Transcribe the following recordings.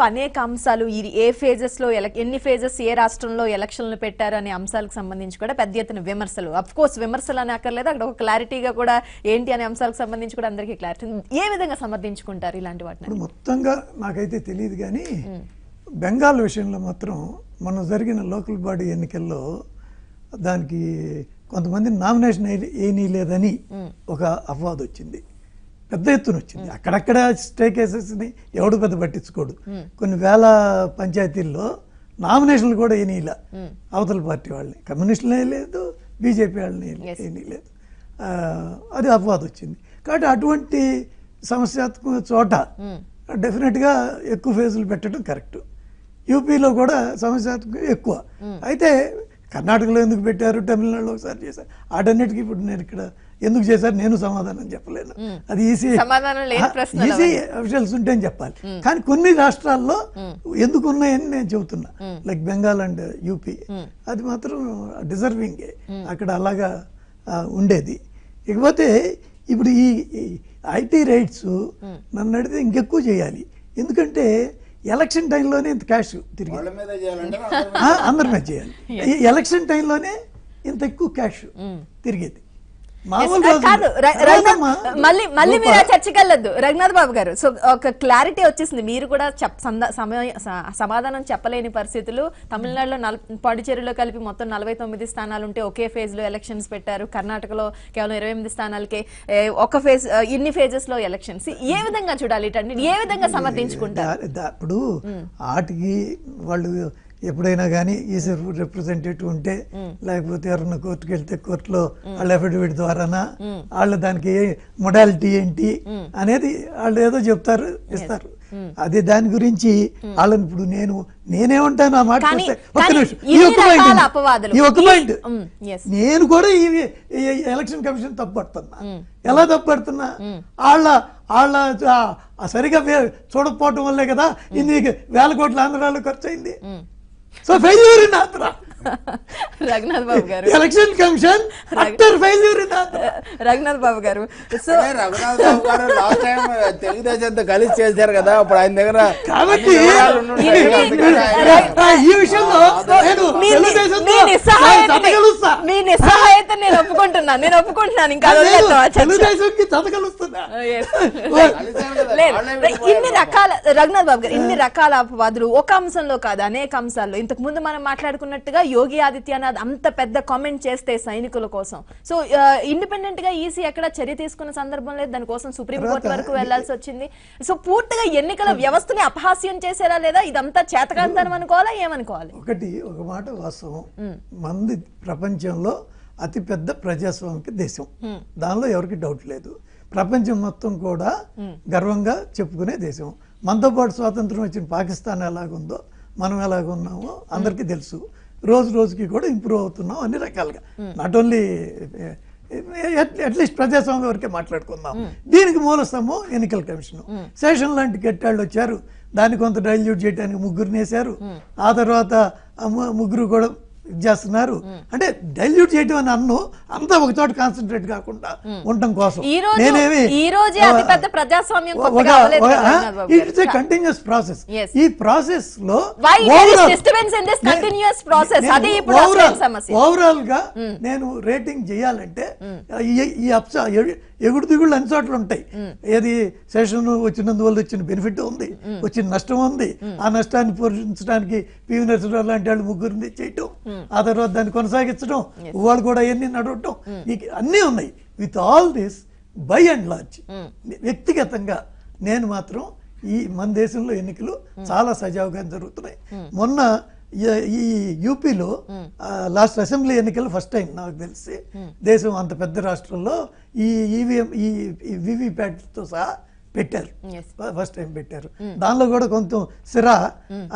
అనేక అంశాలు ఏ ఫేజెస్ లో ఎన్ని ఫేజెస్ ఏ రాష్ట్రంలో ఎలక్షన్లు పెట్టారు అనే అంశాలకు సంబంధించి కూడా పెద్ద ఎత్తున విమర్శలు, అఫ్ కోర్స్ విమర్శలు అని అక్కర్లేదు, అక్కడ ఒక క్లారిటీగా కూడా ఏంటి అనే అంశాలకు సంబంధించి కూడా అందరికీ క్లారిటీ. ఏ విధంగా సమర్థించుకుంటారు ఇలాంటి వాటిని? మొత్తంగా నాకైతే తెలియదు, కానీ బెంగాల్ విషయంలో మాత్రం మనం జరిగిన లోకల్ బాడీ ఎన్నికల్లో దానికి కొంతమంది నామినేషన్ వేయనీయలేదని ఒక అపవాదం వచ్చింది, పెద్ద ఎత్తున వచ్చింది. అక్కడక్కడ స్టే కేసెస్ని ఎవడు పెద్ద పట్టించుకోడు. కొన్ని వేల పంచాయతీల్లో నామినేషన్లు కూడా వేయనీయలే అవతల పార్టీ వాళ్ళని, కమ్యూనిస్టులు వేయలేదు, బీజేపీ వాళ్ళని వేయనీయలేదు. అది అపవాదం వచ్చింది. కాబట్టి అటువంటి సమస్యాత్మక చోట డెఫినెట్గా ఎక్కువ ఫేజులు పెట్టడం కరెక్ట్. యూపీలో కూడా సమస్యాత్మక ఎక్కువ. అయితే కర్ణాటకలో ఎందుకు పెట్టారు, తమిళనాడులో ఒకసారి చేశారు, వాటన్నిటికీ ఇప్పుడు నేను ఇక్కడ ఎందుకు చేశారు నేను సమాధానం చెప్పలేను. అది ఈసీ అఫీషియల్స్ ఉంటే చెప్పాలి. కానీ కొన్ని రాష్ట్రాల్లో ఎందుకు ఉన్నాయని నేను చెబుతున్నా, లైక్ బెంగాల్ అండ్ యూపీ. అది మాత్రం డిజర్వింగే, అక్కడ అలాగా ఉండేది. ఇకపోతే ఇప్పుడు ఈ ఐటీ రైట్స్ నన్ను అడిగితే ఇంకెక్కువ చేయాలి. ఎందుకంటే ఎలక్షన్ టైంలోనే ఇంత క్యాష్ తిరిగి అందరి మీద చేయాలి. ఈ ఎలక్షన్ టైంలోనే ఇంత ఎక్కువ క్యాష్ తిరిగేది. మళ్ళీ మీరు చర్చకి వెళ్ళొద్దు రఘునాథ్ బాబు గారు. సో ఒక క్లారిటీ వచ్చేసింది, మీరు కూడా సమాధానం చెప్పలేని పరిస్థితులు. తమిళనాడులో పాండిచేరిలో కలిపి మొత్తం 49 స్థానాలు ఉంటే ఒకే ఫేజ్ లో ఎలక్షన్స్ పెట్టారు. కర్ణాటకలో కేవలం 28 స్థానాలకే ఒక ఫేజ్, ఇన్ని ఫేజెస్ లో ఎలక్షన్స్. ఏ విధంగా చూడాలి, ఏ విధంగా సమర్థించుకుంటారు? ఇప్పుడు వాటికి వాళ్ళు ఎప్పుడైనా కానీ ఈసీ రిప్రజెంటేటివ్ ఉంటే, లేకపోతే ఎవరన్నా కోర్టుకు వెళ్తే కోర్టులో వాళ్ళ అఫిడవిట్ ద్వారానా వాళ్ళు దానికి మొడాలిటీ ఏంటి అనేది వాళ్ళు ఏదో చెప్తారు, ఇస్తారు. అది దాని గురించి వాళ్ళని ఇప్పుడు నేనేమంటాను ఆ మాట ఈ ఒక పాయింట్ నేను కూడా ఈ ఎలక్షన్ కమిషన్ తప్పుపడుతున్నా. ఎలా తప్పుపడుతున్నా? వాళ్ళ సరిగా చూడకపోవటం వల్లే కదా ఇన్ని వేల కోట్ల ఆంధ్రాలో ఖర్చు అయింది. So failure in Andhra. Raghunath Babu గారు, election commission utter failure in Andhra. Raghunath Babu గారు, సో రఘునాథ్ బాబు గారు లాస్ట్ టైం తెలుగుదేశంతో కలిసి చేశారు కదా, అప్పుడు ఆయన దగ్గర. కాబట్టి ఈ విషయంలో మీ నిస్సహాయత నేను ఒప్పుకుంటున్నాను. ఇంకా తెలుగుదేశంకి చదగలుస్తున్నా. ఇన్ని రకాల రఘునాథ్ బాబు గారు, ఇన్ని రకాల అపవాదులు ఒక అంశంలో కాదు, అనేక అంశాల్లో. ఇంతకు ముందు మనం మాట్లాడుకున్నట్టుగా యోగి ఆదిత్యనాథ్ అంత పెద్ద కామెంట్ చేస్తే సైనికుల కోసం, సో ఇండిపెండెంట్ గా ఈసీ ఎక్కడ చర్య తీసుకున్న సందర్భం లేదు. దానికోసం సుప్రీంకోర్టు వరకు వెళ్లాల్సి వచ్చింది. సో పూర్తిగా ఎన్నికల వ్యవస్థని అపహాస్యం చేసేలా లేదా? ఇదంతా చేతకాంతనం అనుకోవాలా, ఏమనుకోవాలి? ఒక మాట వాస్తవం, మంది ప్రపంచంలో అతిపెద్ద ప్రజాస్వామిక దేశం, దానిలో ఎవరికి డౌట్ లేదు. ప్రపంచం మొత్తం కూడా గర్వంగా చెప్పుకునే దేశం. మనతో పాటు స్వాతంత్రం వచ్చిన పాకిస్తాన్ ఎలాగుందో మనం ఎలాగున్నామో అందరికీ తెలుసు. రోజు రోజుకి కూడా ఇంప్రూవ్ అవుతున్నాం అన్ని రకాలుగా. నాట్ ఓన్లీ అట్లీస్ట్ ప్రజాస్వామ్యం వరకే మాట్లాడుకుందాం. దీనికి మూలస్తంభం ఎన్నికల కమిషన్. సెషన్ లాంటి గట్టాళ్ళు వచ్చారు, దాన్ని కొంత డైల్యూట్ చేయడానికి ముగ్గురిని వేశారు. ఆ తర్వాత ముగ్గురు కూడా చేస్తున్నారు. అంటే డైల్యూట్ చేయడం అని అన్ను అంతా ఒక చోట కాన్సన్ట్రేట్ కాకుండా ఉండటం కోసం ఇట్స్ ఏ కంటిన్యూస్ ప్రాసెస్. ఈ ప్రాసెస్ లో ఓవరాల్ గా నేను రేటింగ్ చేయాలంటే ఈ ఎగుడు దిగుళ్ళు అన్ని చోట్ల ఉంటాయి. ఏది సెషన్ వచ్చినందువల్ల వచ్చిన బెనిఫిట్ ఉంది, వచ్చిన నష్టం ఉంది. ఆ నష్టాన్ని పూరించడానికి పివి నరసింహరావు లాంటి వాళ్ళు ముగ్గురిని చేయటం, ఆ తర్వాత దాన్ని కొనసాగించడం, వాళ్ళు కూడా అవన్నీ నడవటం, అన్నీ ఉన్నాయి. With all this by and large వ్యక్తిగతంగా నేను మాత్రం మన దేశంలో ఎన్నికలు చాలా సజావుగా జరుగుతున్నాయి. మొన్న ఈ యూపీలో లాస్ట్ అసెంబ్లీ ఎన్నికలు ఫస్ట్ టైం నాకు తెలిసి దేశం అంత పెద్ద రాష్ట్రంలో ఈ ఈవీఎం ఈ వివిప్యాట్తో సహా పెట్టారు, ఫస్ట్ టైం పెట్టారు. దానిలో కూడా కొంచెం సిరా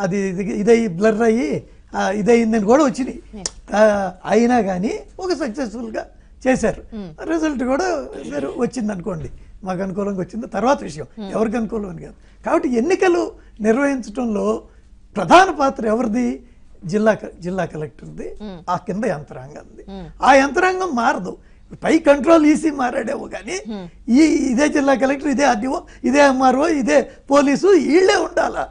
అది ఇదై బ్లర్ అయ్యి ఇదయిందని కూడా వచ్చినాయి. అయినా కానీ ఒక సక్సెస్ఫుల్గా చేశారు. రిజల్ట్ కూడా వచ్చింది అనుకోండి, మాకు అనుకూలంగా వచ్చింది తర్వాత విషయం, ఎవరికి అనుకూలం అని కాదు. కాబట్టి ఎన్నికలు నిర్వహించడంలో ప్రధాన పాత్ర ఎవరిది? జిల్లా కలెక్టర్ది, ఆ కింద యంత్రాంగంది. ఆ యంత్రాంగం మారదు. పై కంట్రోల్ ఈసీ మారాడేమో కానీ ఇదే జిల్లా కలెక్టర్, ఇదే ఆర్డీఓ, ఇదే ఎంఆర్ఓ, ఇదే పోలీసు వీళ్ళే ఉండాలా.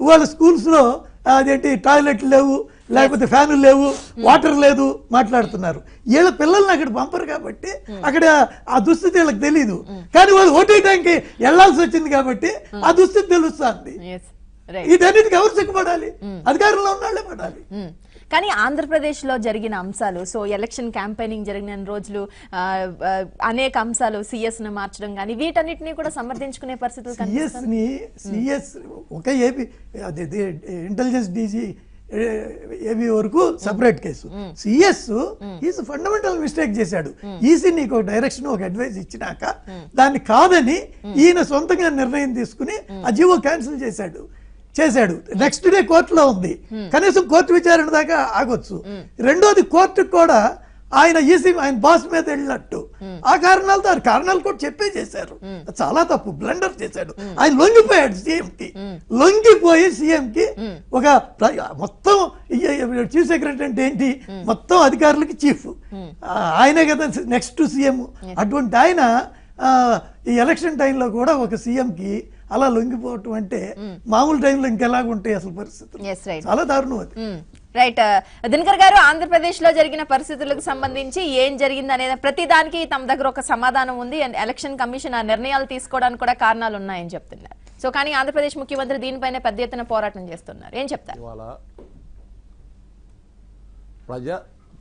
వాళ్ళ స్కూల్స్ లో అదేంటి టాయిలెట్లు లేవు, లేకపోతే ఫ్యాన్లు లేవు, వాటర్ లేదు మాట్లాడుతున్నారు. వీళ్ళ పిల్లల్ని అక్కడ పంపరు కాబట్టి అక్కడ ఆ దుస్థితి వీళ్ళకి తెలియదు. కానీ వాళ్ళు ఓటేయడానికి వెళ్లాల్సి వచ్చింది కాబట్టి ఆ దుస్థితి తెలుస్తుంది. ఇదన్నిటికి ఎవరు సిగ్గుపడాలి? అధికారంలో ఉన్నాళ్లే పడాలి. కానీ ఆంధ్రప్రదేశ్ లో జరిగిన అంశాలు, సో ఎలక్షన్ క్యాంపెయినింగ్ జరిగిన రోజులు అనేక అంశాలు, సిఎస్ ను మార్చడం కానీ వీటన్నిటిని కూడా సమర్థించుకునే పరిస్థితులు సిఎస్ ఒక ఏపీ ఇంటెలిజెన్స్ డీజీ ఏబీ వరకు separate case. CS is fundamental mistake చేశాడు. ఈసీ నీకు ఒక డైరెక్షన్, ఒక అడ్వైస్ ఇచ్చినాక దాన్ని కాదని ఈయన సొంతంగా నిర్ణయం తీసుకుని ఆ జీవో క్యాన్సిల్ చేశాడు. నెక్స్ట్ డే కోర్టులో ఉంది. కనీసం కోర్టు విచారణ దాకా ఆగొచ్చు. రెండోది కోర్టుకు కూడా ఆయన బాస్ మీద వెళ్ళినట్టు ఆ కారణాలు కూడా చెప్పే చేశారు. చాలా తప్పు, బ్లండర్ చేశాడు. ఆయన లొంగిపోయాడు సీఎంకి. లొంగిపోయి సీఎంకి ఒక మొత్తం చీఫ్ సెక్రటరీ అంటే ఏంటి, మొత్తం అధికారులకి చీఫ్ ఆయనే కదా నెక్స్ట్ సీఎం. అటువంటి ఆయన ఈ ఎలక్షన్ టైంలో కూడా ఒక సీఎంకి అలా లొంగిపోవటం అంటే మామూలు టైంలో ఇంకెలాగ ఉంటాయి అసలు పరిస్థితులు? చాలా దారుణం అది. రైట్ దినకర్ గారు, ఆంధ్రప్రదేశ్ లో జరిగిన పరిస్థితులకు సంబంధించి ఏం జరిగింది అనేది ప్రతి దానికి తమ దగ్గర ఒక సమాధానం ఉంది. ఎలక్షన్ కమిషన్ ఆ నిర్ణయాలు తీసుకోవడానికి కూడా కారణాలు ఉన్నాయని చెప్తున్నారు. సో కానీ ఆంధ్రప్రదేశ్ ముఖ్యమంత్రి దీనిపైన పెద్ద ఎత్తున పోరాటం చేస్తున్నారు. ఏం చెప్తారు?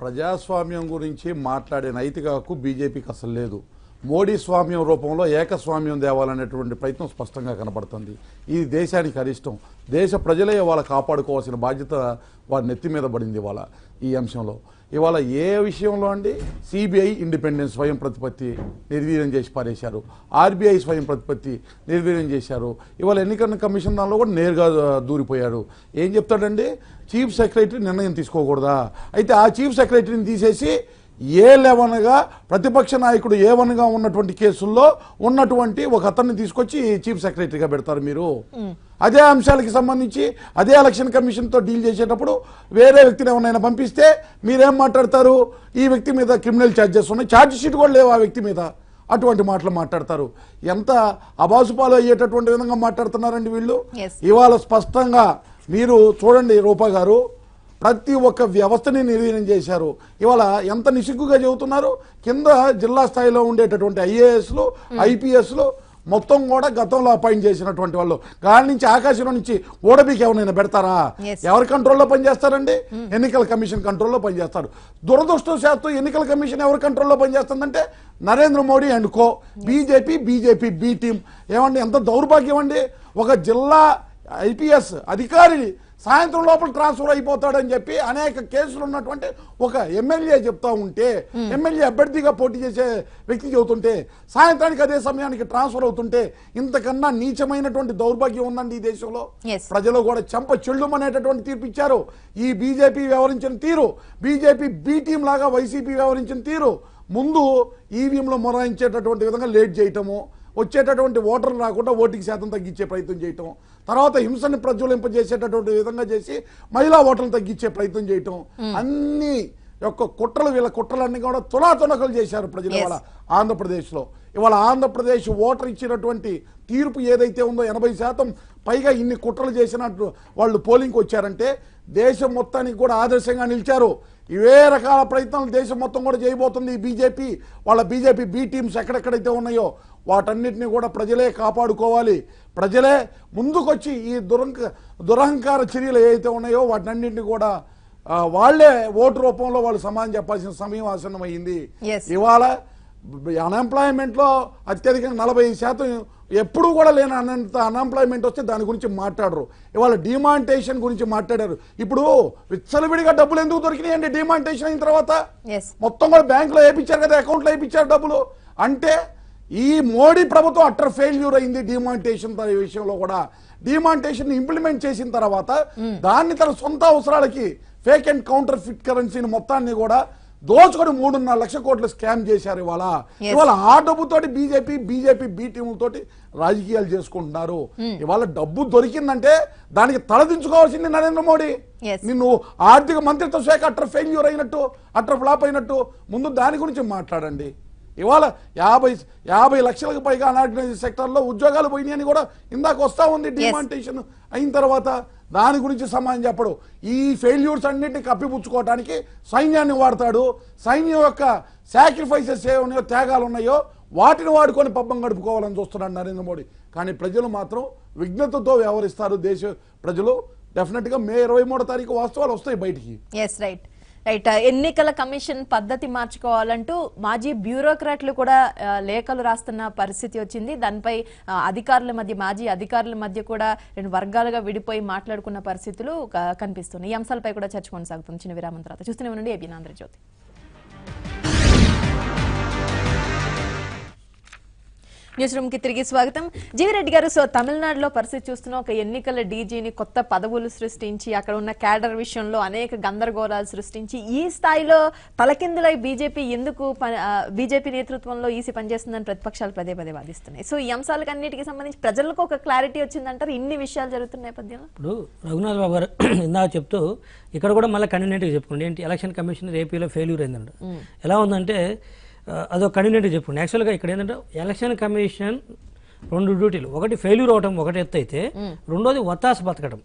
ప్రజాస్వామ్యం గురించి మాట్లాడే నైతిక హక్కు బీజేపీకి అసలు లేదు. మోడీ స్వామ్యం రూపంలో ఏకస్వామ్యం తేవాలనేటువంటి ప్రయత్నం స్పష్టంగా కనబడుతుంది. ఇది దేశానికి అరిష్టం. దేశ ప్రజలే ఇవాళ కాపాడుకోవాల్సిన బాధ్యత వారి నెత్తి మీద పడింది ఇవాళ ఈ అంశంలో. ఇవాళ ఏ విషయంలో అండి, సిబిఐ ఇండిపెండెన్స్ స్వయం ప్రతిపత్తి నిర్వీర్యం చేసి పారేశారు, ఆర్బీఐ స్వయం ప్రతిపత్తి నిర్వీర్యం చేశారు. ఇవాళ ఎన్నికల కమిషన్ దానిలో కూడా నేరుగా దూరిపోయాడు. ఏం చెప్తాడండి, చీఫ్ సెక్రటరీ నిర్ణయం తీసుకోకూడదా? అయితే ఆ చీఫ్ సెక్రటరీని తీసేసి ఏ11గా ప్రతిపక్ష నాయకుడు ఏ1గా ఉన్నటువంటి కేసుల్లో ఉన్నటువంటి ఒక అతన్ని తీసుకొచ్చి చీఫ్ సెక్రటరీగా పెడతారు మీరు. అదే అంశాలకి సంబంధించి అదే ఎలక్షన్ కమిషన్తో డీల్ చేసేటప్పుడు వేరే వ్యక్తిని ఎవరైనా పంపిస్తే మీరేం మాట్లాడతారు, ఈ వ్యక్తి మీద క్రిమినల్ ఛార్జెస్ ఉన్నాయి, ఛార్జ్ షీట్ కూడా లేవు ఆ వ్యక్తి మీద, అటువంటి మాటలు మాట్లాడతారు. ఎంత అబాసుపాలు అయ్యేటటువంటి విధంగా మాట్లాడుతున్నారండి వీళ్ళు. ఇవాళ స్పష్టంగా మీరు చూడండి రూపా గారు, ప్రతి ఒక్క వ్యవస్థని నిర్వీర్యం చేశారు. ఇవాళ ఎంత నిసిగ్గుగా చెబుతున్నారు. కింద జిల్లా స్థాయిలో ఉండేటటువంటి ఐఏఎస్లు, ఐపీఎస్లు మొత్తం కూడా గతంలో అపాయింట్ చేసినటువంటి వాళ్ళు గాలి నుంచి ఆకాశంలో నుంచి ఓడబీకి ఎవరైనా పెడతారా? ఎవరి కంట్రోల్లో పనిచేస్తారండి? ఎన్నికల కమిషన్ కంట్రోల్లో పనిచేస్తారు. దురదృష్టవశాత్తు ఎన్నికల కమిషన్ ఎవరి కంట్రోల్లో పనిచేస్తుందంటే Narendra Modi and co, BJP B team. ఏమండి ఎంత దౌర్భాగ్యం అండి. ఒక జిల్లా ఐపీఎస్ అధికారి సాయంత్రం లోపల ట్రాన్స్ఫర్ అయిపోతాడని చెప్పి అనేక కేసులు ఉన్నటువంటి ఒక ఎమ్మెల్యే చెప్తా ఉంటే, ఎమ్మెల్యే అభ్యర్థిగా పోటీ చేసే వ్యక్తి చెబుతుంటే సాయంత్రానికి అదే సమయానికి ట్రాన్స్ఫర్ అవుతుంటే ఇంతకన్నా నీచమైనటువంటి దౌర్భాగ్యం ఉందండి ఈ దేశంలో. ప్రజలు కూడా చెంప చెల్లుమనేటటువంటి తీర్పు ఇచ్చారు. ఈ బీజేపీ వ్యవహరించిన తీరు, బీజేపీ బి టీం లాగా వైసీపీ వ్యవహరించిన తీరు, ముందు ఈవీఎంలో మొరాయించేటటువంటి విధంగా లేట్ చేయటము, వచ్చేటటువంటి ఓటర్లు రాకుండా ఓటింగ్ శాతం తగ్గించే ప్రయత్నం చేయటం, తర్వాత హింసని ప్రజ్వలింపజేసేటటువంటి విధంగా చేసి మహిళా ఓటర్లు తగ్గించే ప్రయత్నం చేయటం, అన్ని యొక్క కుట్రలు, వీళ్ళ కుట్రలన్నీ కూడా తునాతునకలు చేశారు ప్రజలు ఇవాళ ఆంధ్రప్రదేశ్లో. ఇవాళ ఆంధ్రప్రదేశ్ ఓటర్ ఇచ్చినటువంటి తీర్పు ఏదైతే ఉందో 80% పైగా ఇన్ని కుట్రలు చేసినట్టు వాళ్ళు పోలింగ్కి వచ్చారంటే దేశం మొత్తానికి కూడా ఆదర్శంగా నిలిచారు. ఇవే రకాల ప్రయత్నాలు దేశం మొత్తం కూడా చేయబోతుంది ఈ బీజేపీ. వాళ్ళ బీజేపీ బి టీమ్స్ ఎక్కడెక్కడైతే ఉన్నాయో వాటన్నిటిని కూడా ప్రజలే కాపాడుకోవాలి. ప్రజలే ముందుకొచ్చి ఈ దురహంకార చర్యలు ఏవైతే ఉన్నాయో వాటన్నింటినీ కూడా వాళ్లే ఓటు రూపంలో వాళ్ళు సమాధానం చెప్పాల్సిన సమయం ఆసన్నమైంది. ఇవాళ అన్ఎంప్లాయ్మెంట్ లో అత్యధికంగా 40% ఎప్పుడు కూడా లేని అన్ఎంప్లాయ్మెంట్ వస్తే దాని గురించి మాట్లాడరు. ఇవాళ డిమానిటైజేషన్ గురించి మాట్లాడారు. ఇప్పుడు విచ్చలవిడిగా డబ్బులు ఎందుకు దొరికినాయండి డిమానిటైజేషన్ అయిన తర్వాత? మొత్తం కూడా బ్యాంకులో వేయించారు కదా, అకౌంట్లో వేయించారు డబ్బులు. అంటే ఈ మోడీ ప్రభుత్వం అట్టర్ ఫెయిల్యూర్ అయింది డిమానిటైజేషన్ విషయంలో కూడా. డిమానిటైజేషన్ ఇంప్లిమెంట్ చేసిన తర్వాత దాన్ని తన సొంత అవసరాలకి ఫేక్ అండ్ కౌంటర్ ఫిట్ కరెన్సీని మొత్తాన్ని కూడా దోచుకొని 3.5 లక్షల కోట్లు స్కామ్ చేశారు. ఇవాళ ఆ డబ్బుతోటి బీజేపీ బి టీములతోటి రాజకీయాలు చేసుకుంటున్నారు. ఇవాళ డబ్బు దొరికిందంటే దానికి తలదించుకోవాల్సింది నరేంద్ర మోడీ. నిన్ను ఆర్థిక మంత్రిత్వ శాఖ అట్టర్ ఫెయిల్యూర్ అయినట్టు, అట్టర్ ఫ్లాప్ అయినట్టు ముందు దాని గురించి మాట్లాడండి. ఇవాళ 50 లక్షలకు పైగా అన్ఆర్గనైజ్డ్ సెక్టర్లో ఉద్యోగాలు పోయినాయి అని కూడా ఇందాక వస్తా ఉంది. డిమానిటేషన్ అయిన తర్వాత దాని గురించి సమాధానం చెప్పడు. ఈ ఫెయిల్యూర్స్ అన్నింటినీ కప్పిపుచ్చుకోవడానికి సైన్యాన్ని వాడతాడు. సైన్యం యొక్క సాక్రిఫైసెస్ ఏ ఉన్నాయో, త్యాగాలు ఉన్నాయో వాటిని వాడుకొని పబ్బం గడుపుకోవాలని చూస్తున్నాడు నరేంద్ర మోడీ. కానీ ప్రజలు మాత్రం విఘ్నతతో వ్యవహరిస్తారు. దేశ ప్రజలు డెఫినెట్గా మే 23వ తారీఖు వాస్తవాలు వస్తాయి బయటికి. Yes, right. ఎన్నికల కమిషన్ పద్ధతి మార్చుకోవాలంటూ మాజీ బ్యూరోక్రాట్లు కూడా లేఖలు రాస్తున్న పరిస్థితి వచ్చింది. దానిపై మాజీ అధికారుల మధ్య కూడా 2 వర్గాలుగా విడిపోయి మాట్లాడుకున్న పరిస్థితులు కనిపిస్తున్నాయి. ఈ అంశాలపై కూడా చర్చ కొనసాగుతుంది. చిన్న విరామం తర్వాత చూస్తూనే ఉండండి ఏబీఎన్ ఆంధ్రజ్యోతి. న్యూస్ రూమ్ కి తిరిగి స్వాగతం. జీవిరెడ్డి గారు, సో తమిళనాడులో పరిస్థితి చూస్తున్న ఒక ఎన్నికల డీజీని కొత్త పదవులు సృష్టించి అక్కడ ఉన్న క్యాడర్ విషయంలో అనేక గందరగోళాలు సృష్టించి ఈ స్థాయిలో తలకిందులై బీజేపీ నేతృత్వంలో ఈసీ పనిచేస్తుందని ప్రతిపక్షాలు పదే వాదిస్తున్నాయి. సో ఈ అంశాలకు అన్నిటికీ సంబంధించి ప్రజలకు ఒక క్లారిటీ వచ్చిందంటారు ఇన్ని విషయాలు జరుగుతున్న నేపథ్యంలో? ఇప్పుడు రఘునాథ్ బాబు గారు ఇందాక చెప్తూ ఇక్కడ కూడా మళ్ళీ కన్వీనియంట్గా చెప్పుకోండి. ఏంటి, ఎలక్షన్ కమిషనర్ ఏపీలో ఫెయిల్యూర్ అయిందంట. ఎలా ఉందంటే అదొక కన్వీనియంట్గా చెప్పుకోండి. యాక్చువల్గా ఇక్కడ ఏంటంటే ఎలక్షన్ కమిషన్ 2 డ్యూటీలు, ఒకటి ఫెయిల్యూర్ అవటం ఒకటి ఎత్తు అయితే, రెండోది వత్తాసు బతకడం.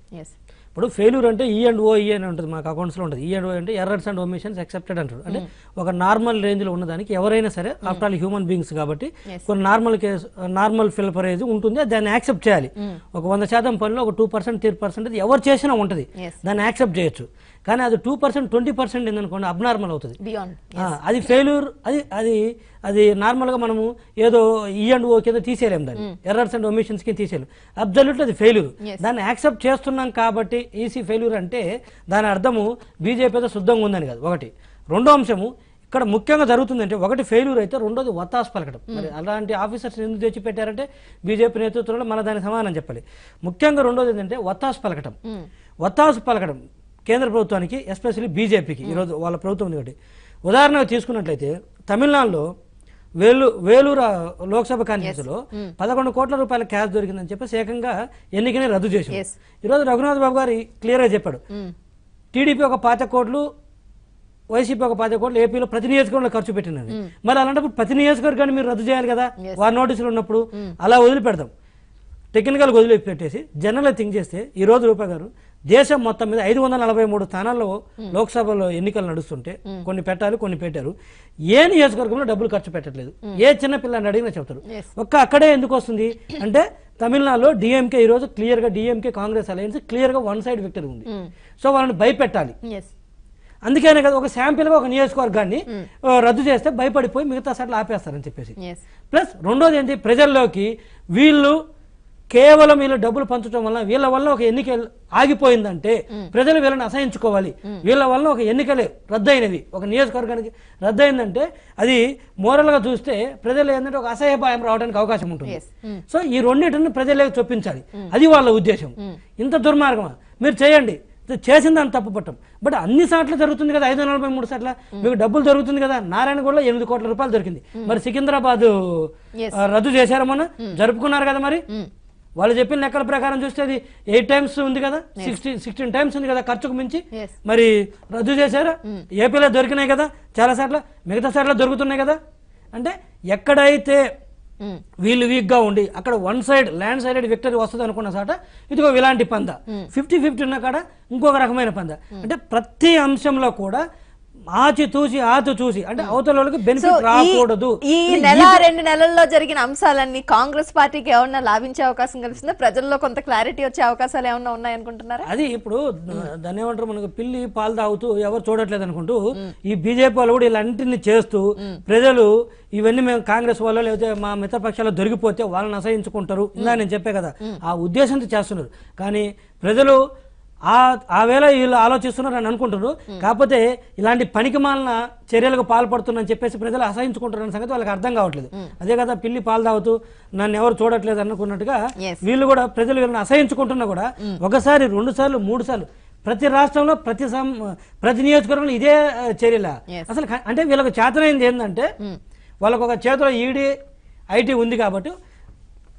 ఇప్పుడు ఫెయిల్యూర్ అంటే ఈఎండ్ఓ అని ఉంటుంది, మాకు అకౌంట్స్లో ఉంటుంది. ఈఎండ్ఓ అంటే ఎర్రర్స్ అండ్ ఒమిషన్స్ ఎక్సెప్టెడ్ అంటారు. అంటే ఒక నార్మల్ రేంజ్లో ఉన్నదానికి ఎవరైనా సరే, ఆఫ్టర్ ఆల్ హ్యూమన్ బీయింగ్స్ కాబట్టి కొన్ని నార్మల్ ఫిల్పరేజ్ ఉంటుంది, దాన్ని యాక్సెప్ట్ చేయాలి. ఒక 100% పనిలో ఒక 2%, 3% ఎవరు చేసినా ఉంటుంది, దాన్ని యాక్సెప్ట్ చేయొచ్చు. కానీ అది 2%, 20% ఏందనుకోండి అబ్నార్మల్ అవుతుంది. అది ఫెయిల్యూర్. అది నార్మల్గా మనము ఏదో ఈఎండ్ఓ కింద తీసేయలేము, దాన్ని ఎర్రర్స్ అండ్ ఒమిషన్స్ కింద తీసేయలేము. అబ్జల్యూట్లీ అది ఫెయిల్యూర్. దాన్ని యాక్సెప్ట్ చేస్తున్నాం కాబట్టి ఈసీ ఫెయిల్యూర్ అంటే దాని అర్థము బీజేపీతో శుద్ధంగా ఉందని కాదు. ఒకటి. రెండో అంశము ఇక్కడ ముఖ్యంగా జరుగుతుందంటే, ఒకటి ఫెయిల్యూర్ అయితే, రెండోది వత్తాసు పలకడం. మరి అలాంటి ఆఫీసర్స్ ఎందుకు తెచ్చి పెట్టారంటే బీజేపీ నేతృత్వంలో మన దానికి సమాధానం చెప్పాలి. ముఖ్యంగా రెండోది ఏంటంటే వత్తాసు పలకడం కేంద్ర ప్రభుత్వానికి, ఎస్పెషల్లీ బీజేపీకి. ఈరోజు వాళ్ళ ప్రభుత్వం ఉంది కాబట్టి. ఉదాహరణగా తీసుకున్నట్లయితే తమిళనాడులో వేలూరు లోక్సభ కాన్స్టిట్యూన్సీలో 11 కోట్ల రూపాయల క్యాష్ దొరికిందని చెప్పేసి ఏకంగా ఎన్నికనే రద్దు చేశారు. ఈరోజు రఘునాథ్ బాబు గారు క్లియర్గా చెప్పాడు, టీడీపీ ఒక 25 కోట్లు, వైసీపీ ఒక 25 కోట్లు ఏపీలో ప్రతి నియోజకవర్గంలో ఖర్చు పెట్టినది. మరి అలాంటప్పుడు ప్రతి నియోజకవర్గాన్ని మీరు రద్దు చేయాలి కదా, వారి నోటీసులు ఉన్నప్పుడు. అలా వదిలిపెడదాం, టెక్నికల్గా వదిలిపెట్టేసి జనరల్గా థింక్ చేస్తే ఈరోజు రూపాయి గారు దేశం మొత్తం మీద 543 స్థానాల్లో లోక్సభలో ఎన్నికలు నడుస్తుంటే కొన్ని పెట్టాలి, కొన్ని పెట్టారు. ఏ నియోజకవర్గంలో డబ్బులు ఖర్చు పెట్టట్లేదు. ఏ చిన్న పిల్లని అడిగినా చెప్తారు. అక్కడే ఎందుకు వస్తుంది అంటే తమిళనాడులో డిఎంకే ఈరోజు క్లియర్గా, డిఎంకే కాంగ్రెస్ అలయన్స్ క్లియర్గా 1 సైడ్ విక్టరీ ఉంది. సో వాళ్ళని భయపెట్టాలి. అందుకనే కదా ఒక శాంపిల్గా ఒక నియోజకవర్గాన్ని రద్దు చేస్తే భయపడిపోయి మిగతా సార్లు ఆపేస్తారని చెప్పేసి. ప్లస్ రెండోది ఏంటి, ప్రజల్లోకి కేవలం వీళ్ళు డబ్బులు పంచడం వల్ల వీళ్ళ వల్ల ఒక ఎన్నిక ఆగిపోయిందంటే ప్రజలు వీళ్ళని అసహించుకోవాలి. వీళ్ళ వల్ల ఒక ఎన్నికలే రద్దయినవి, ఒక నియోజకవర్గానికి రద్దయిందంటే అది మోరల్గా చూస్తే ప్రజలు ఏంటంటే ఒక అసహ్యభాయం రావడానికి అవకాశం ఉంటుంది. సో ఈ రెండింటిని ప్రజలకు చొప్పించాలి, అది వాళ్ళ ఉద్దేశం. ఇంత దుర్మార్గమా మీరు చేయండి, చేసిన దాన్ని తప్పు పట్టం. బట్ అన్ని సార్లు జరుగుతుంది కదా, 543 సార్లు మీకు డబ్బులు దొరుకుతుంది కదా. నారాయణగూడలో 8 కోట్ల రూపాయలు దొరికింది. మరి సికింద్రాబాద్ రద్దు చేశారా మొన్న, జరుపుకున్నారు కదా. మరి వాళ్ళు చెప్పిన లెక్కల ప్రకారం చూస్తే అది 8 టైమ్స్ ఉంది కదా, 16 టైమ్స్ ఉంది కదా ఖర్చుకు మించి. మరి రద్దు చేశారా? ఏపీలో దొరికినాయి కదా చాలా సార్లు, మిగతా సార్లు దొరుకుతున్నాయి కదా. అంటే ఎక్కడైతే వీళ్ళు వీక్ గా ఉండి అక్కడ 1 సైడ్ ల్యాండ్ సైడెడ్ విక్టరీ వస్తుంది అనుకున్న సాట ఇదిగో ఇలాంటి పంద, 50-50 ఉన్న కాడ ఇంకొక రకమైన పంద. అంటే ప్రతి అంశంలో కూడా ఆచి చూసి అంటే అవతల వాళ్ళకి బెనిఫిట్ రాకూడదు. ఈ నెల 2 నెలల్లో జరిగిన అంశాలన్నీ కాంగ్రెస్ పార్టీకి ఏమన్నా లాభించే అవకాశం కనిపిస్తుందా? ప్రజల్లో కొంత క్లారిటీ వచ్చే అవకాశాలు ఏమన్నా ఉన్నాయనుకుంటున్నారా? అది ఇప్పుడు దాన్ని ఏమంటారు, మనకు పిల్లి పాలు తాగుతూ ఎవరు చూడట్లేదు అనుకుంటూ ఈ బీజేపీ వాళ్ళు కూడా ఇలాంటిని చేస్తూ ప్రజలు ఇవన్నీ మేము కాంగ్రెస్ వాళ్ళు లేకపోతే మా మిత్రపక్షాలు దొరికిపోతే వాళ్ళని అసహించుకుంటారు ఇందా నేను చెప్పే కదా, ఆ ఉద్దేశంతో చేస్తున్నారు. కానీ ప్రజలు ఆ వేళ వీళ్ళు ఆలోచిస్తున్నారు అని అనుకుంటున్నారు. కాకపోతే ఇలాంటి పనికిమాలిన చర్యలకు పాల్పడుతున్నారని చెప్పేసి ప్రజలు అసహించుకుంటున్న సంగతి వాళ్ళకి అర్థం కావట్లేదు. అదే కదా పిల్లి పాలు తాగుతూ నన్ను ఎవరు చూడట్లేదు అనుకున్నట్టుగా వీళ్ళు కూడా ప్రజలు వీళ్ళని అసహించుకుంటున్నా కూడా 1 సారి 2 సార్లు 3 సార్లు ప్రతి రాష్ట్రంలో ప్రతి నియోజకవర్గంలో ఇదే చర్యల అసలు. అంటే వీళ్ళకి చేతనైంది ఏంటంటే వాళ్ళకు ఒక చేతిలో ఈడీ ఐటీ ఉంది కాబట్టి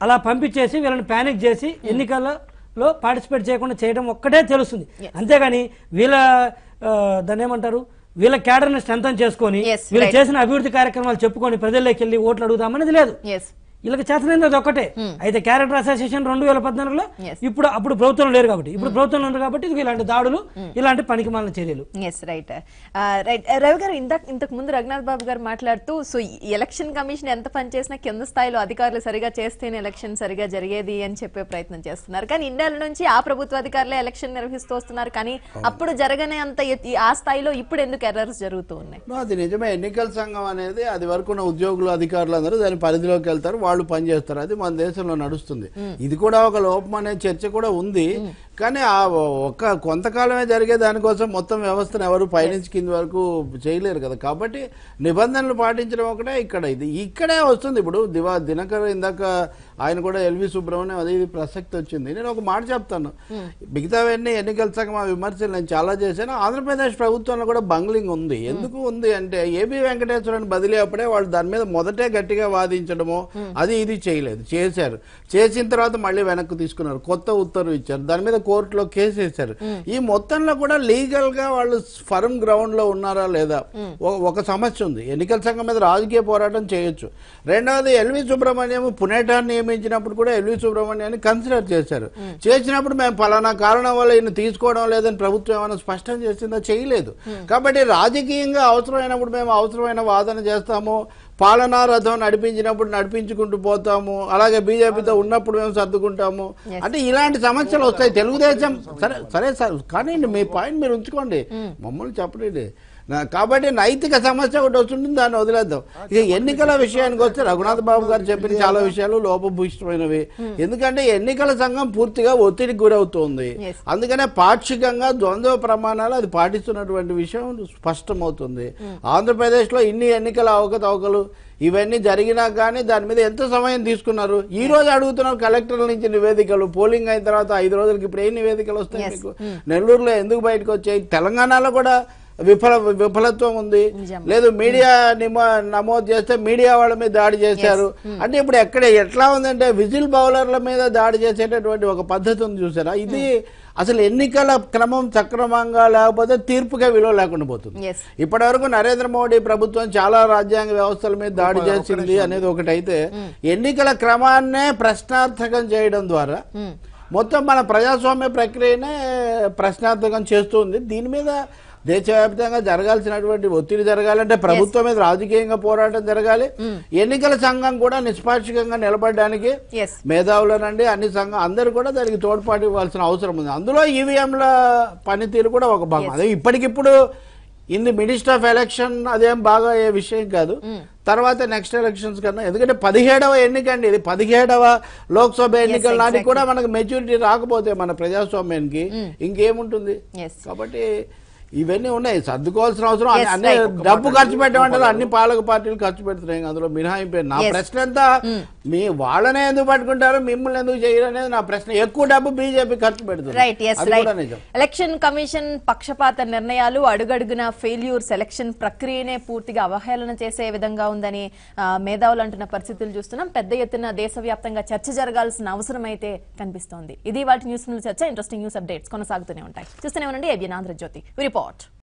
అలా పంపించేసి వీళ్ళని ప్యానిక్ చేసి ఎన్నికల్లో పార్టిసిపేట్ చేయకుండా చేయడం ఒక్కటే తెలుస్తుంది. అంతేగాని దాన్ని ఏమంటారు, వీళ్ళ క్యాడర్ని స్ట్రెంథన్ చేసుకొని Yes, వీళ్ళు right. చేసిన అభివృద్ధి కార్యక్రమాలు చెప్పుకొని ప్రజల్లోకి వెళ్ళి ఓట్లు అడుగుదామనేది లేదు. ఎస్ వీళ్ళకి చేతనైంది అది ఒక్కటే. అయితే క్యారెక్టర్ అసోసియేషన్ 2014లో Yes. ఇప్పుడు అప్పుడు ప్రభుత్వం లేరు కాబట్టి, ఇప్పుడు ప్రభుత్వంలో ఉన్నారు కాబట్టి ఇది ఇలాంటి దాడులు, ఇలాంటి పనికిమాలిన చర్యలు. ఎస్ రైట్ రైట్ రవి గారు, ఇంతకు ముందు రఘునాథ్ బాబు గారు మాట్లాడుతూ సో ఎలక్షన్ కమిషన్ ఎంత పని చేసినా కింద స్థాయిలో అధికారులు సరిగా చేస్తేనే ఎలక్షన్ సరిగా జరిగేది అని చెప్పే ప్రయత్నం చేస్తున్నారు. కానీ ఇన్నేళ్ళ నుంచి ఆ ప్రభుత్వ అధికారులే ఎలక్షన్ నిర్వహిస్తూ వస్తున్నారు. కానీ అప్పుడు జరగనే అంత ఆ స్థాయిలో ఇప్పుడు ఎందుకు ఎర్రర్స్ జరుగుతూ ఉన్నాయి? అది నిజమే. ఎన్నికల సంఘం అనేది అది వరకు ఉన్న ఉద్యోగులు అధికారులు అందరూ దాని పరిధిలోకి వెళ్తారు, వాళ్ళు పనిచేస్తారు. అది మన దేశంలో నడుస్తుంది. ఇది కూడా ఒక లోపం అనే చర్చ కూడా ఉంది. కానీ ఆ కొంతకాలమే జరిగే దానికోసం మొత్తం వ్యవస్థను ఎవరు పైనుంచి కింది వరకు చేయలేరు కదా. కాబట్టి నిబంధనలు పాటించడం ఒకటే ఇక్కడే వస్తుంది. ఇప్పుడు దినకర్ ఇందాక ఆయన కూడా ఎల్వి సుబ్రహ్మణ్యం అది ఇది ప్రసక్తి వచ్చింది. నేను ఒక మాట చెప్తాను, మిగతావన్నీ ఎన్నికల సంఘం విమర్శలు నేను చాలా చేశాను. ఆంధ్రప్రదేశ్ ప్రభుత్వంలో కూడా బంగ్లింగ్ ఉంది. ఎందుకు ఉంది అంటే ఏబి వెంకటేశ్వరని బదిలీ అప్పుడే వాళ్ళు దాని మీద మొదటే గట్టిగా వాదించడము అది ఇది చేయలేదు. చేసిన తర్వాత మళ్ళీ వెనక్కి తీసుకున్నారు, కొత్త ఉత్తర్వు ఇచ్చారు, దాని మీద కోర్టులో కేసు వేశారు. ఈ మొత్తంలో కూడా లీగల్ గా వాళ్ళు ఫర్మ్ గ్రౌండ్ లో ఉన్నారా లేదా ఒక సమస్య ఉంది. ఎన్నికల సంఘం మీద రాజకీయ పోరాటం చేయొచ్చు. రెండవది ఎల్వి సుబ్రహ్మణ్యం పునేటాన్ని నియమించినప్పుడు కూడా ఎల్వి సుబ్రహ్మణ్యాన్ని కన్సిడర్ చేశారు. చేసినప్పుడు మేము పలానా కారణం వల్ల ఈయన తీసుకోవడం లేదని ప్రభుత్వం ఏమైనా స్పష్టం చేసిందో చేయలేదు. కాబట్టి రాజకీయంగా అవసరమైనప్పుడు మేము అవసరమైన వాదన చేస్తాము, పాలనా రథం నడిపించినప్పుడు నడిపించుకుంటూ పోతాము, అలాగే బీజేపీతో ఉన్నప్పుడు మేము సర్దుకుంటాము. అంటే ఇలాంటి సమస్యలు వస్తాయి. తెలుగుదేశం సరే కానీ మీ పాయింట్ మీరు ఉంచుకోండి, మమ్మల్ని చెప్పండి. కాబట్టి నైతిక సమస్య ఒకటి వస్తుంటుంది, దాన్ని వదిలేద్దాం. ఇక ఎన్నికల విషయానికి వస్తే రఘునాథ్ బాబు గారు చెప్పిన చాలా విషయాలు లోపభూయిష్టమైనవి. ఎందుకంటే ఎన్నికల సంఘం పూర్తిగా ఒత్తిడికి గురవుతోంది. అందుకనే పాక్షికంగా ద్వంద్వ ప్రమాణాలు అది పాటిస్తున్నటువంటి విషయం స్పష్టమవుతుంది. ఆంధ్రప్రదేశ్ లో ఇన్ని ఎన్నికల అవకతవకలు ఇవన్నీ జరిగినా కానీ దాని మీద ఎంత సమయం తీసుకున్నారు. ఈ రోజు అడుగుతున్నారు కలెక్టర్ల నుంచి నివేదికలు. పోలింగ్ అయిన తర్వాత 5 రోజులకి ఇప్పుడు ఏ నివేదికలు వస్తాయి మీకు? నెల్లూరులో ఎందుకు బయటకు వచ్చాయి? తెలంగాణలో కూడా విఫలత్వం ఉంది. లేదు మీడియా నమోదు చేస్తే మీడియా వాళ్ళ మీద దాడి చేశారు. అంటే ఇప్పుడు ఎట్లా ఉందంటే విజిల్ బౌలర్ల మీద దాడి చేసేటటువంటి ఒక పద్ధతి ఉంది, చూసారా? ఇది అసలు ఎన్నికల క్రమం సక్రమంగా లేకపోతే తీర్పుగా విలువ లేకుండా పోతుంది. ఇప్పటి వరకు నరేంద్ర మోడీ ప్రభుత్వం చాలా రాజ్యాంగ వ్యవస్థల మీద దాడి చేసింది అనేది ఒకటైతే, ఎన్నికల క్రమాన్నే ప్రశ్నార్థకం చేయడం ద్వారా మొత్తం మన ప్రజాస్వామ్య ప్రక్రియనే ప్రశ్నార్థకం చేస్తుంది. దీని మీద దేశవ్యాప్తంగా జరగాల్సినటువంటి ఒత్తిడి జరగాలంటే ప్రభుత్వం మీద రాజకీయంగా పోరాటం జరగాలి. ఎన్నికల సంఘం కూడా నిష్పాక్షికంగా నిలబడడానికి మేధావులనండి అన్ని సంఘం అందరూ కూడా దానికి తోడ్పాటు ఇవ్వాల్సిన అవసరం ఉంది. అందులో ఈవీఎంల పనితీరు కూడా ఒక భాగం. అదే ఇప్పటికిప్పుడు in the minister of election అదేం బాగా ఏ విషయం కాదు. తర్వాత నెక్స్ట్ ఎలక్షన్స్ కన్నా, ఎందుకంటే 17వ ఎన్నిక అండి ఇది, 17వ లోక్సభ ఎన్నికల నాటికి కూడా మనకు మెచ్యూరిటీ రాకపోతే మన ప్రజాస్వామ్యానికి ఇంకేముంటుంది? కాబట్టి ఇవన్నీ ఉన్నాయి, సర్దుకోవాల్సిన అవసరం. అన్ని డబ్బు ఖర్చు పెట్టమంటారు, అన్ని పాలక పార్టీలు ఖర్చు పెడుతున్నాయి, అందులో మినహాయింపు. నా ప్రశ్న అంతా మీ వాళ్ళనే ఎందుకు పట్టుకుంటారు, మిమ్మల్ని ఎందుకు చేయరు అనేది నా ప్రశ్న. ఎక్కువ డబ్బు బీజేపీ ఖర్చు పెడుతుంది. ఎలక్షన్ కమిషన్ పక్షపాత నిర్ణయాలు, అడుగడుగున ఫెయిల్యూర్స్, ఎలక్షన్ ప్రక్రియనే పూర్తిగా అవహేళన చేసే విధంగా ఉందని మేధావులు అంటున్న పరిస్థితులు చూస్తున్నాం. పెద్ద ఎత్తున దేశవ్యాప్తంగా చర్చ జరగాల్సిన అవసరం అయితే కనిపిస్తోంది. ఇది వాటి న్యూస్ చర్చ. ఇంట్రెస్టింగ్ న్యూస్ అప్డేట్స్ కొనసాగుతూనే ఉంటాయి. చూస్తూనే ఉండండి ABN ఆంధ్రజ్యోతి. రిపోర్ట్.